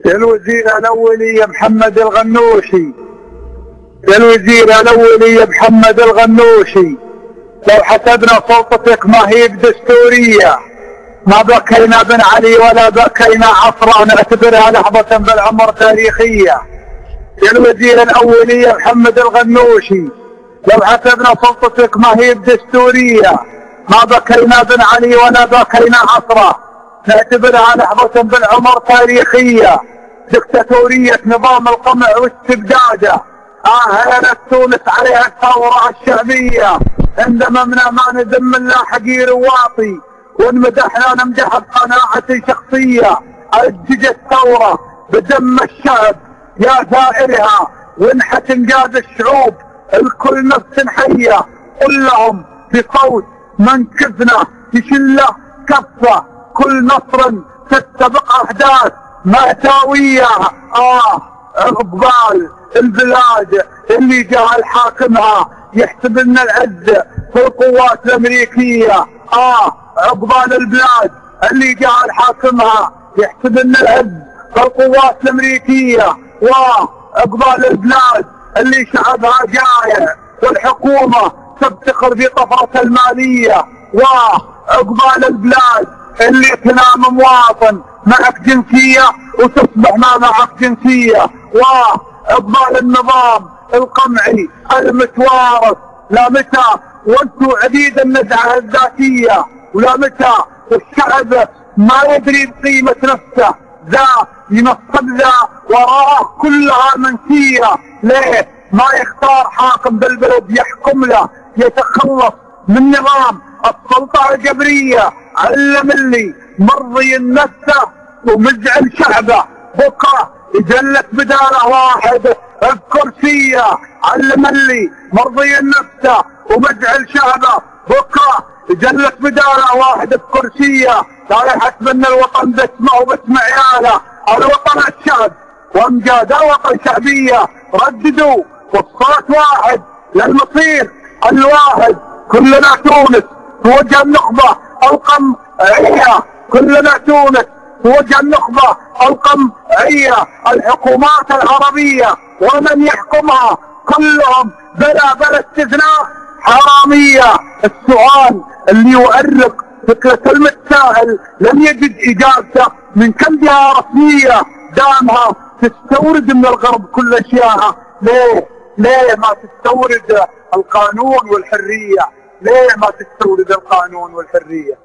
يا الوزير الاولي يا محمد الغنوشي، يا الوزير الاولي يا محمد الغنوشي، لو حسبنا سلطتك ما هي بدستوريه، ما بكينا بن علي ولا بكينا عصره، نعتبرها لحظه بالعمر تاريخيه. يا الوزير الاولي يا محمد الغنوشي، لو حسبنا سلطتك ما هي بدستوريه، ما بكينا بن علي ولا بكينا عصره، نعتبرها لحظه بالعمر تاريخيه. دكتاتوريه نظام القمع واستبداده اهلت تونس عليها الثوره الشعبيه، عندما ما نذم الله حقير وواطي، ونمدحنا نمدح بقناعه شخصيه. اججت الثوره بدم الشعب يا ثائرها، وانحت انجاز الشعوب الكل نفس حيه. قل لهم بصوت منكفنا يشله كفه، كل نصر تستبق احداث مأساوية. عقبال البلاد اللي جعل حاكمها يحسب لنا العز في القوات الامريكية. عقبال البلاد اللي جعل حاكمها يحسب لنا العز في القوات الامريكية، وعقبال البلاد اللي شعبها جائع والحكومة تفتخر بطفرة المالية، وعقبال البلاد اللي تنام مواطن معك جنسية وتصبح ما معك جنسية، وعقبال النظام القمعي المتوارث. لا متى وانتوا عديد النزعة الذاتية، ولا متى الشعب ما يدري بقيمة نفسه، ذا ينصب ذا وراءه كلها منسية. ليه ما يختار حاكم بالبلد يحكم له، يتخلص من نظام السلطة الجبرية؟ علم اللي مرضي نفسه ومزعل شعبه، بكره يجلس بداله واحد بكرسيه. علم اللي مرضي نفسه ومزعل شعبه، بكره يجلس بداله واحد بكرسيه. لا يحسب ان الوطن باسمه وباسم عياله، الوطن الشعب وامجاد الوطن شعبيه. رددوا والصوت واحد للمصير الواحد، كلنا تونس في وجه النخبه القمعيه، كلنا تونس في وجه النخبه القمعيه. الحكومات العربيه ومن يحكمها كلهم بلا استثناء حراميه. السؤال اللي يؤرق فكره المتساءل لم يجد اجابته من كم جهه رسميه دامها تستورد من الغرب كل اشياءها. ليه ما تستورد القانون والحريه؟ ليه ما تستورد القانون والحريه؟